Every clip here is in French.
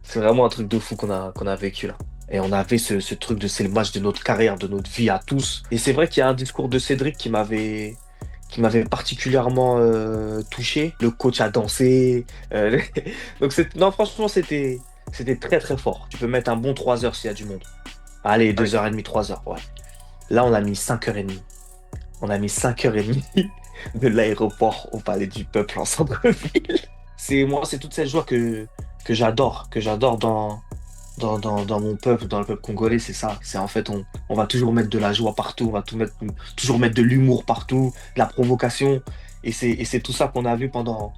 C'est vraiment un truc de fou qu'on a vécu là. Et on avait ce truc de c'est le match de notre carrière, de notre vie à tous. Et c'est vrai qu'il y a un discours de Cédric qui m'avait particulièrement touché. Le coach a dansé. Donc non, franchement, c'était très très fort. Tu peux mettre un bon 3 heures s'il y a du monde. Allez, Ah oui. 2h30, 3 heures, ouais. Là, on a mis 5h30. On a mis 5h30 de l'aéroport au Palais du Peuple en centre-ville. C'est toute cette joie que j'adore dans mon peuple, dans le peuple congolais, c'est ça. C'est en fait, on va toujours mettre de la joie partout, on va toujours mettre de l'humour partout, de la provocation. Et c'est tout ça qu'on a vu pendant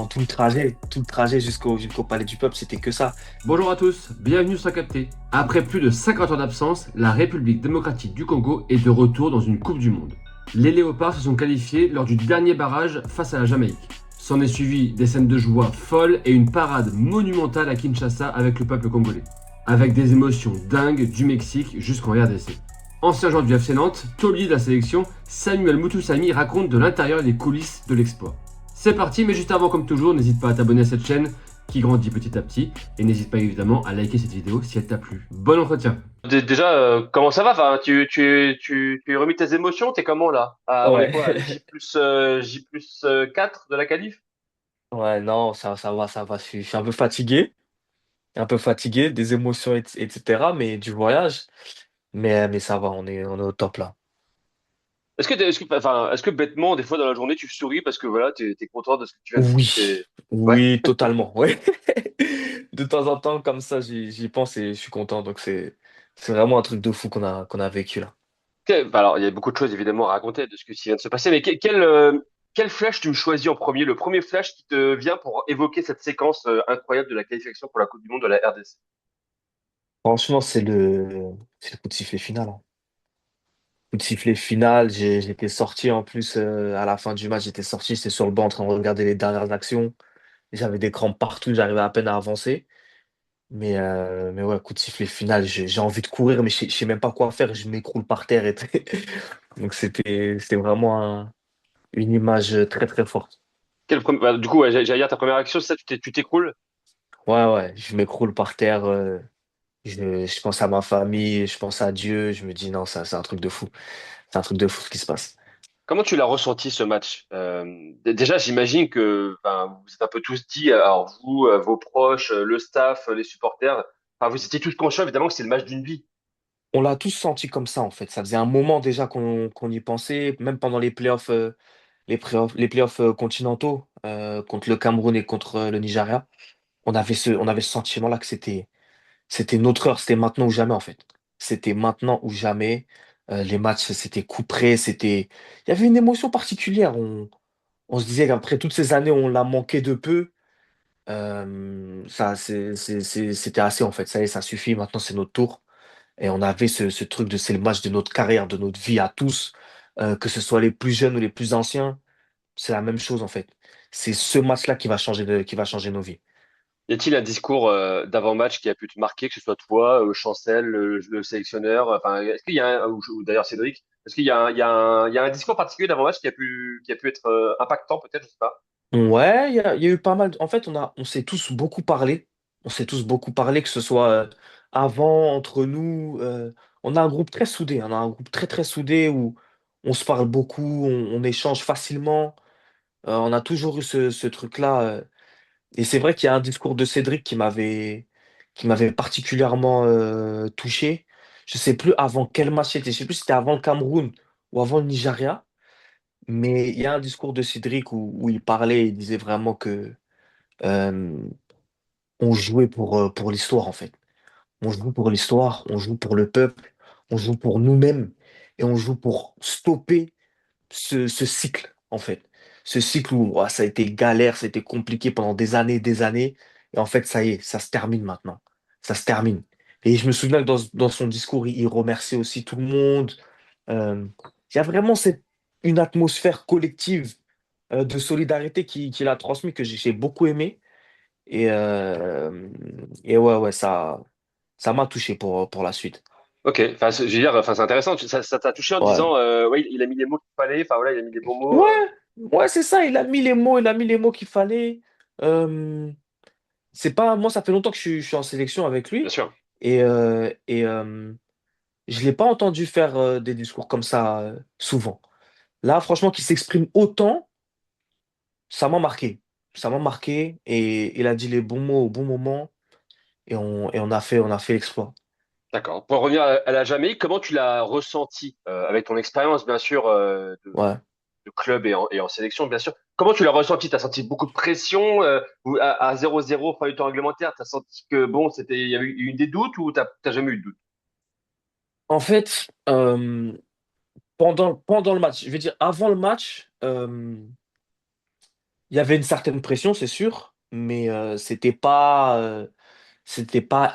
tout le trajet jusqu'au Palais du Peuple, c'était que ça. Bonjour à tous, bienvenue sur Capté. Après plus de 50 ans d'absence, la République démocratique du Congo est de retour dans une Coupe du Monde. Les Léopards se sont qualifiés lors du dernier barrage face à la Jamaïque. S'en est suivi des scènes de joie folles et une parade monumentale à Kinshasa avec le peuple congolais. Avec des émotions dingues du Mexique jusqu'en RDC. Ancien joueur du FC Nantes, taulier de la sélection, Samuel Mutusami raconte de l'intérieur des coulisses de l'exploit. C'est parti, mais juste avant, comme toujours, n'hésite pas à t'abonner à cette chaîne qui grandit petit à petit et n'hésite pas évidemment à liker cette vidéo si elle t'a plu. Bon entretien. Déjà, comment ça va? Enfin, tu remis tes émotions, t'es comment là? On est Ouais. quoi? J plus 4 de la qualif? Ouais, non, ça va, ça va. Je suis un peu fatigué, des émotions, etc., mais du voyage. Mais ça va, on est au top là. Est-ce que bêtement, des fois dans la journée, tu souris parce que voilà, t'es content de ce que tu viens de vivre? Oui, Ouais. oui, totalement. Ouais. De temps en temps, comme ça, j'y pense et je suis content. Donc c'est vraiment un truc de fou qu'on a vécu là. Alors, il y a beaucoup de choses évidemment à raconter de ce qui vient de se passer, mais quel flash tu me choisis en premier? Le premier flash qui te vient pour évoquer cette séquence incroyable de la qualification pour la Coupe du Monde de la RDC. Franchement, c'est le coup de sifflet final, hein. Coup de sifflet final, j'étais sorti en plus à la fin du match, j'étais sur le banc en train de regarder les dernières actions. J'avais des crampes partout, j'arrivais à peine à avancer. Mais ouais, coup de sifflet final, j'ai envie de courir, mais je sais même pas quoi faire, je m'écroule par terre et tout. Donc c'était vraiment une image très très forte. Du coup, ouais, j'allais dire ta première action, c'est ça, tu t'écroules? Ouais, ouais, je m'écroule par terre, je pense à ma famille, je pense à Dieu, je me dis non, ça c'est un truc de fou. C'est un truc de fou ce qui se passe. Comment tu l'as ressenti ce match? Déjà, j'imagine que enfin, vous êtes un peu tous dit, alors vous, vos proches, le staff, les supporters, enfin, vous étiez tous conscients évidemment que c'est le match d'une vie. On l'a tous senti comme ça en fait. Ça faisait un moment déjà qu'on y pensait, même pendant les playoffs continentaux contre le Cameroun et contre le Nigeria. On avait ce sentiment-là que c'était notre heure, c'était maintenant ou jamais en fait. C'était maintenant ou jamais. Les matchs, c'était coup près, il y avait une émotion particulière. On se disait qu'après toutes ces années, on l'a manqué de peu. C'était assez en fait. Ça y est, ça suffit. Maintenant, c'est notre tour. Et on avait ce truc de c'est le match de notre carrière, de notre vie à tous, que ce soit les plus jeunes ou les plus anciens. C'est la même chose en fait. C'est ce match-là qui va changer nos vies. Y a-t-il un discours d'avant-match qui a pu te marquer, que ce soit toi, Chancel, le sélectionneur, enfin, est-ce qu'il y a ou d'ailleurs Cédric, est-ce qu'il y a il y a un discours particulier d'avant-match qui a pu être impactant peut-être, je sais pas. Ouais, il y a eu pas mal. En fait, on s'est tous beaucoup parlé. On s'est tous beaucoup parlé, que ce soit avant, entre nous. On a un groupe très soudé. On a un groupe très très soudé où on se parle beaucoup, on échange facilement. On a toujours eu ce truc-là. Et c'est vrai qu'il y a un discours de Cédric qui m'avait particulièrement touché. Je sais plus avant quel match c'était. Je sais plus si c'était avant le Cameroun ou avant le Nigeria. Mais il y a un discours de Cédric où il parlait, il disait vraiment que euh, on jouait pour l'histoire en fait. On joue pour l'histoire, on joue pour le peuple, on joue pour nous-mêmes et on joue pour stopper ce cycle en fait. Ce cycle où ouah, ça a été galère, ça a été compliqué pendant des années. Et en fait, ça y est, ça se termine maintenant. Ça se termine. Et je me souviens que dans son discours, il remerciait aussi tout le monde. Il y a vraiment une atmosphère collective de solidarité qu'il a transmis que j'ai beaucoup aimé. Et, euh, et ouais, ouais, ça m'a touché pour la suite. Ok, enfin, je veux dire, enfin, c'est intéressant, ça t'a touché en Ouais. disant, ouais, il a mis les mots qu'il fallait, enfin voilà, il a mis les bons mots. Ouais, ouais, c'est ça. Il a mis les mots qu'il fallait. Euh, c'est pas, moi, ça fait longtemps que je suis en sélection avec Bien lui sûr. et je l'ai pas entendu faire des discours comme ça souvent. Là, franchement, qu'il s'exprime autant, ça m'a marqué. Ça m'a marqué et il a dit les bons mots au bon moment et on a fait l'exploit. D'accord. Pour revenir à la Jamaïque, comment tu l'as ressenti avec ton expérience, bien sûr, Ouais. de club et en sélection, bien sûr. Comment tu l'as ressenti? T'as senti beaucoup de pression ou à 0-0, fin du temps réglementaire, t'as senti que bon, il y avait eu des doutes ou t'as jamais eu de doute? En fait, pendant le match, je vais dire avant le match, il y avait une certaine pression, c'est sûr, mais c'était pas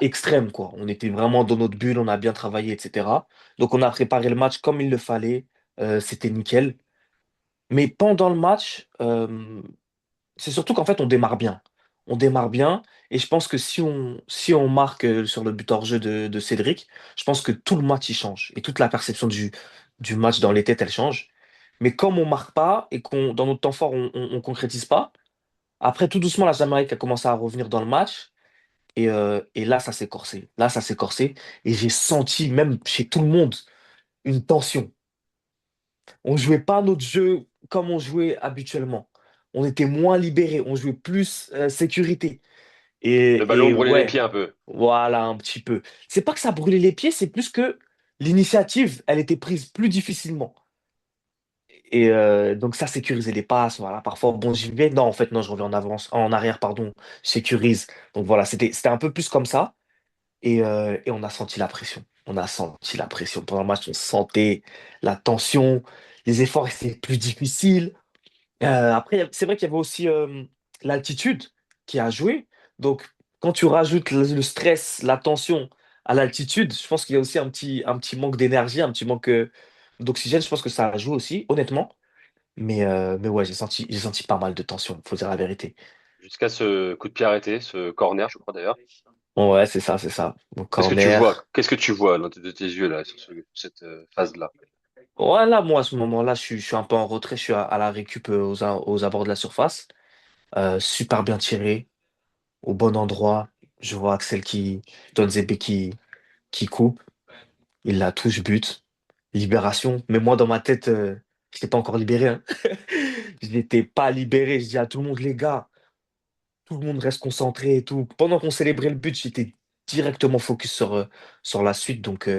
extrême, quoi. On était vraiment dans notre bulle, on a bien travaillé, etc. Donc on a préparé le match comme il le fallait, c'était nickel. Mais pendant le match, c'est surtout qu'en fait on démarre bien. On démarre bien, et je pense que si on marque sur le but hors jeu de Cédric, je pense que tout le match il change et toute la perception du match dans les têtes elle change. Mais comme on marque pas et qu'on dans notre temps fort on concrétise pas, après tout doucement la Jamaïque a commencé à revenir dans le match. Et là, ça s'est corsé. Là, ça s'est corsé. Et j'ai senti, même chez tout le monde, une tension. On jouait pas notre jeu comme on jouait habituellement. On était moins libérés. On jouait plus sécurité. Le ballon Et brûlait les ouais, pieds un peu. voilà, un petit peu. C'est pas que ça brûlait les pieds, c'est plus que l'initiative, elle était prise plus difficilement. Et donc ça sécurisait les passes. Voilà, parfois, bon, j'y vais. Non, en fait, non, je reviens en avance, en arrière, pardon. Je sécurise. Donc voilà, c'était un peu plus comme ça. Et on a senti la pression. On a senti la pression. Pendant le match, on sentait la tension. Les efforts étaient plus difficiles. Après, c'est vrai qu'il y avait aussi l'altitude qui a joué. Donc, quand tu rajoutes le stress, la tension à l'altitude, je pense qu'il y a aussi un petit manque d'énergie, un petit manque d'oxygène. Je pense que ça a joué aussi, honnêtement. Mais ouais, j'ai senti pas mal de tension, faut dire la vérité. Jusqu'à ce coup de pied arrêté, ce corner, je crois d'ailleurs. Bon, ouais, c'est ça, c'est ça. Donc, corner. Qu'est-ce que tu vois de tes yeux là, sur cette phase-là? Ouais, là, moi, à ce moment-là, je suis un peu en retrait. Je suis à la récup aux abords de la surface. Super bien tiré, au bon endroit. Je vois Axel Donzebe qui coupe. Il la touche, but. Libération. Mais moi, dans ma tête, je n'étais pas encore libéré, hein. Je n'étais pas libéré. Je dis à tout le monde, les gars, tout le monde reste concentré et tout. Pendant qu'on célébrait le but, j'étais directement focus sur la suite. Donc,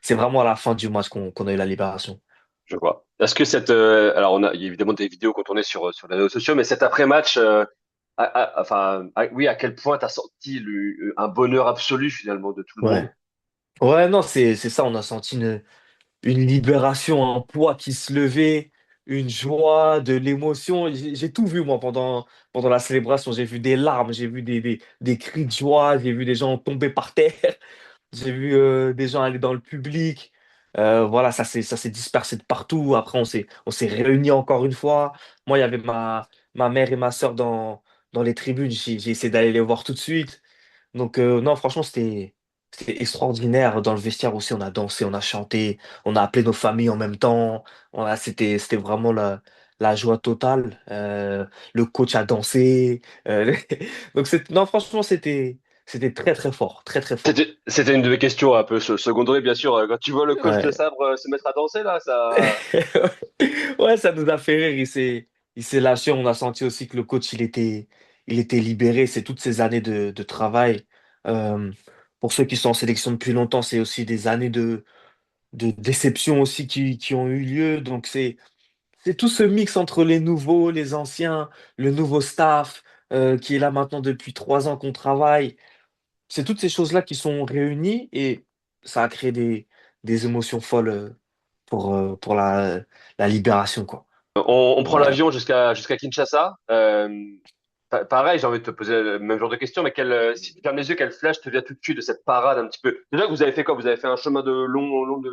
c'est vraiment à la fin du match qu'on a eu la libération. Je vois. Est-ce que alors il y a évidemment des vidéos quand on est sur les réseaux sociaux, mais cet après-match, oui, à quel point t'as senti un bonheur absolu finalement de tout le monde? Ouais. Ouais, non, c'est ça. On a senti une libération, un poids qui se levait, une joie, de l'émotion. J'ai tout vu, moi, pendant la célébration. J'ai vu des larmes, j'ai vu des cris de joie, j'ai vu des gens tomber par terre, j'ai vu des gens aller dans le public. Voilà, ça s'est dispersé de partout. Après, on s'est réunis encore une fois. Moi, il y avait ma mère et ma sœur dans les tribunes. J'ai essayé d'aller les voir tout de suite. Donc, non, franchement, c'était extraordinaire. Dans le vestiaire aussi, on a dansé, on a chanté, on a appelé nos familles en même temps. C'était vraiment la joie totale. Le coach a dansé. Donc, non, franchement, c'était très, très fort. Très, très fort. C'était une de mes questions un peu secondaire, bien sûr. Quand tu vois le coach de Ouais. sabre se mettre à danser là, ça. Ouais, ça nous a fait rire. Il s'est lâché. On a senti aussi que le coach, il était libéré. C'est toutes ces années de travail. Euh, pour ceux qui sont en sélection depuis longtemps, c'est aussi des années de déception aussi qui ont eu lieu. Donc, c'est tout ce mix entre les nouveaux, les anciens, le nouveau staff, qui est là maintenant depuis 3 ans qu'on travaille. C'est toutes ces choses-là qui sont réunies et ça a créé des émotions folles, pour la libération, quoi. On prend Voilà. l'avion jusqu'à Kinshasa. Pareil, j'ai envie de te poser le même genre de question, mais si tu fermes les yeux, quel flash te vient tout de suite de cette parade un petit peu? Déjà, vous avez fait quoi? Vous avez fait un chemin de long de.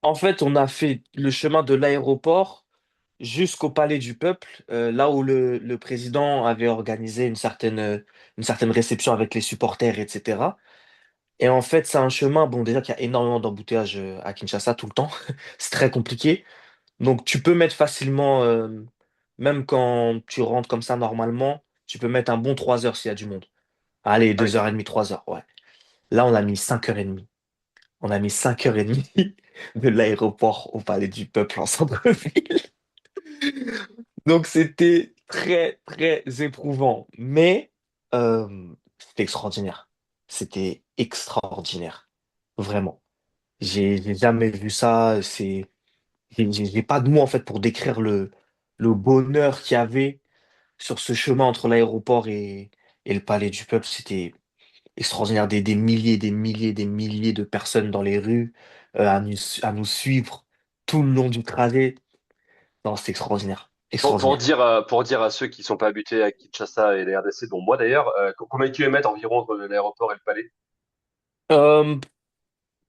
En fait, on a fait le chemin de l'aéroport jusqu'au Palais du Peuple, là où le président avait organisé une certaine réception avec les supporters, etc. Et en fait, c'est un chemin, bon, déjà qu'il y a énormément d'embouteillages à Kinshasa tout le temps. C'est très compliqué. Donc, tu peux mettre facilement, même quand tu rentres comme ça normalement, Tu peux mettre un bon 3 heures s'il y a du monde. Allez, Ah oui. 2h30, 3 heures, ouais. Là, on a mis 5h30. On a mis 5h30 de l'aéroport au Palais du Peuple en centre-ville. Donc, c'était très, très éprouvant. Mais c'était extraordinaire. C'était extraordinaire. Vraiment. J'ai jamais vu ça. J'ai pas de mots, en fait, pour décrire le bonheur qu'il y avait sur ce chemin entre l'aéroport et le Palais du Peuple. C'était extraordinaire. Des milliers, des milliers, des milliers de personnes dans les rues à nous suivre tout le long du trajet. Non, c'est extraordinaire. Extraordinaire. Pour dire à ceux qui sont pas habitués à Kinshasa et les RDC, dont moi d'ailleurs, combien de kilomètres environ entre l'aéroport et le palais? Euh,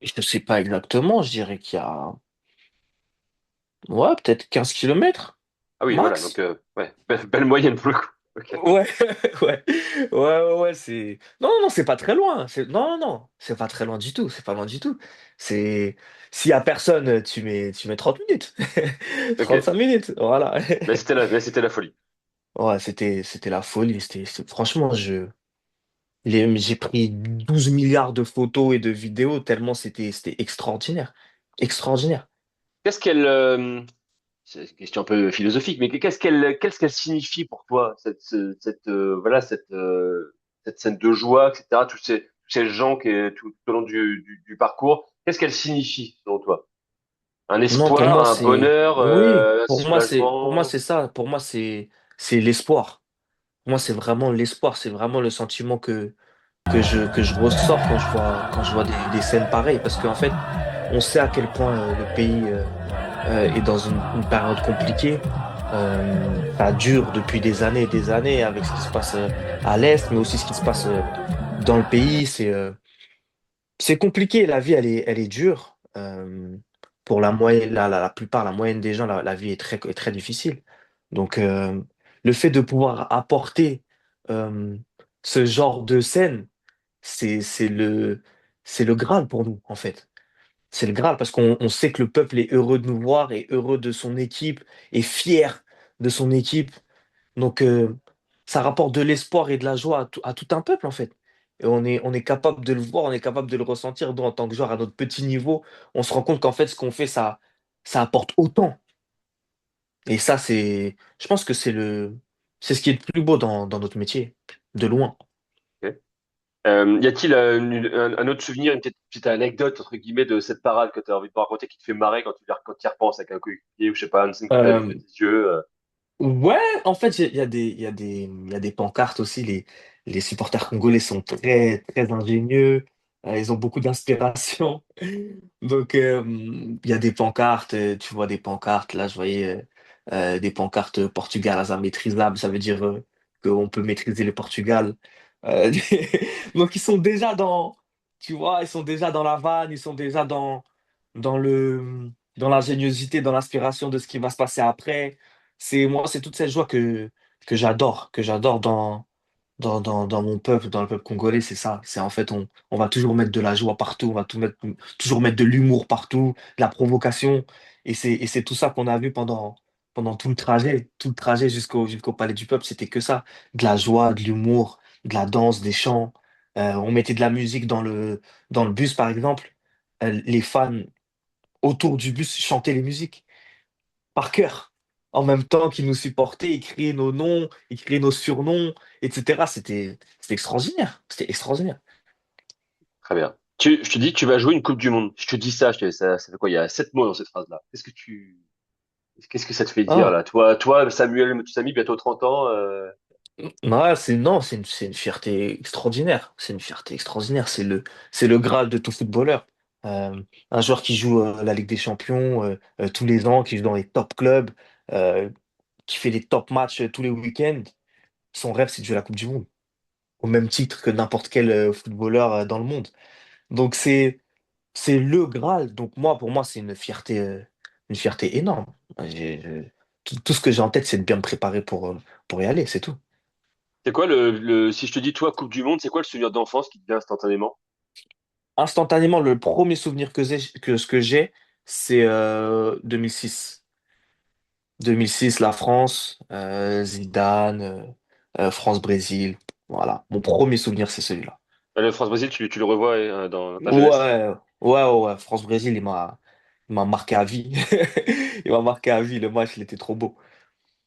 je ne sais pas exactement, je dirais qu'il y a ouais, peut-être 15 kilomètres Ah oui, voilà, donc max. ouais, belle moyenne pour le coup. Ok, Ouais, ouais, ouais, c'est. Non, non, c'est pas très loin. Non, non, non, c'est pas très loin du tout. C'est pas loin du tout. C'est. S'il y a personne, tu mets 30 minutes. ok. 35 minutes, voilà. Mais c'était la folie. Ouais, c'était la folie. Franchement, j'ai pris 12 milliards de photos et de vidéos tellement c'était extraordinaire. Extraordinaire. Qu'est-ce qu'elle, c'est une question un peu philosophique, mais qu'est-ce qu'elle signifie pour toi voilà cette scène de joie, etc. Tous ces gens tout au long du parcours, qu'est-ce qu'elle signifie selon toi? Un Non, pour espoir, moi, un bonheur, oui, un pour moi, soulagement? c'est ça. Pour moi, c'est l'espoir. Pour moi, c'est vraiment l'espoir. C'est vraiment le sentiment que je ressors quand je vois des scènes pareilles. Parce qu'en fait, on sait à quel point le pays est dans une période compliquée. Ça dure depuis des années et des années avec ce qui se passe à l'Est, mais aussi ce qui se passe dans le pays. C'est compliqué, la vie, elle est dure. Pour la moyenne, la plupart, la moyenne des gens, la vie est très difficile. Donc, le fait de pouvoir apporter euh, ce genre de scène, c'est le Graal pour nous, en fait. C'est le Graal parce qu'on sait que le peuple est heureux de nous voir, est heureux de son équipe, est fier de son équipe. Donc, ça rapporte de l'espoir et de la joie à tout un peuple, en fait. Et on est capable de le voir, on est capable de le ressentir. Nous, en tant que joueur, à notre petit niveau, on se rend compte qu'en fait, ce qu'on fait, ça apporte autant. Et ça, je pense que c'est ce qui est le plus beau dans notre métier, de loin. Ok. Y a-t-il un autre souvenir, une petite anecdote entre guillemets de cette parade que tu as envie de me raconter qui te fait marrer quand tu y repenses avec un coéquipier ou je sais pas, une scène que tu as vue de Euh, tes yeux? Ouais, en fait, il y a des pancartes aussi. Les supporters congolais sont très, très ingénieux. Ils ont beaucoup d'inspiration. Donc, il y a des pancartes. Tu vois des pancartes. Là, je voyais des pancartes Portugal à maîtrisable. Ça veut dire qu'on peut maîtriser le Portugal. Euh, donc, ils sont déjà tu vois, ils sont déjà dans la vanne. Ils sont déjà dans l'ingéniosité, dans l'inspiration de ce qui va se passer après. C'est toute cette joie que j'adore dans mon peuple, dans le peuple congolais, c'est ça. C'est en fait, on va toujours mettre de la joie partout, on va toujours mettre de l'humour partout, de la provocation. Et c'est tout ça qu'on a vu pendant tout le trajet jusqu'au Palais du Peuple, c'était que ça. De la joie, de l'humour, de la danse, des chants. On mettait de la musique dans le bus, par exemple. Les fans autour du bus chantaient les musiques par cœur. En même temps qu'ils nous supportaient, ils criaient nos noms, ils criaient nos surnoms, etc. C'était extraordinaire. C'était extraordinaire. Très bien. Je te dis que tu vas jouer une Coupe du Monde. Je te dis ça, ça fait quoi? Il y a 7 mots dans cette phrase-là. Qu'est-ce que ça te fait dire Ah, là? Samuel Mutusami, bientôt 30 ans. ouais, non, c'est une fierté extraordinaire. C'est une fierté extraordinaire. C'est le Graal de tout footballeur. Un joueur qui joue la Ligue des Champions tous les ans, qui joue dans les top clubs, euh, qui fait des top matchs tous les week-ends. Son rêve, c'est de jouer la Coupe du Monde, au même titre que n'importe quel footballeur dans le monde. Donc c'est le Graal. Donc moi, pour moi, c'est une fierté énorme. Tout ce que j'ai en tête, c'est de bien me préparer pour y aller, c'est tout. C'est quoi si je te dis toi Coupe du Monde, c'est quoi le souvenir d'enfance qui te vient instantanément? Instantanément, le premier souvenir ce que j'ai, c'est 2006. 2006, la France, Zidane, France-Brésil. Voilà. Mon premier souvenir, c'est celui-là. Le France-Brésil, tu le revois dans ta jeunesse? Ouais, ouais. France-Brésil, il m'a marqué à vie. Il m'a marqué à vie. Le match, il était trop beau.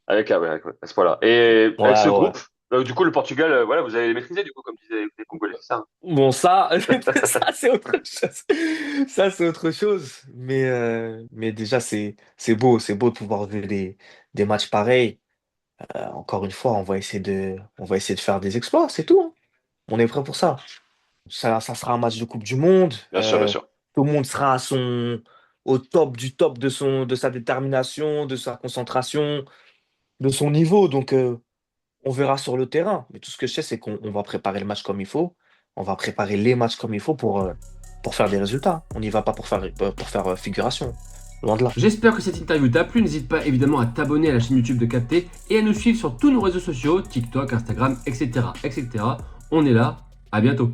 Avec, ah ouais, ouais, à ce point-là. Et avec Ouais, ce ouais. groupe, du coup, le Portugal, voilà, vous allez les maîtriser, du coup, comme disaient les Congolais, c'est ça, hein? Bon, ça, ça c'est autre chose. Ça, c'est autre chose. Mais déjà, c'est beau de pouvoir voir des matchs pareils. Encore une fois, on va essayer de faire des exploits, c'est tout, hein. On est prêt pour ça. Ça sera un match de Coupe du Monde. Bien sûr, bien sûr. Tout le monde sera au top du top de sa détermination, de sa concentration, de son niveau. Donc, on verra sur le terrain. Mais tout ce que je sais, c'est qu'on va préparer le match comme il faut. On va préparer les matchs comme il faut pour faire des résultats. On n'y va pas pour faire figuration. Loin de là. J'espère que cette interview t'a plu. N'hésite pas évidemment à t'abonner à la chaîne YouTube de Capté et à nous suivre sur tous nos réseaux sociaux, TikTok, Instagram, etc. etc. On est là. À bientôt.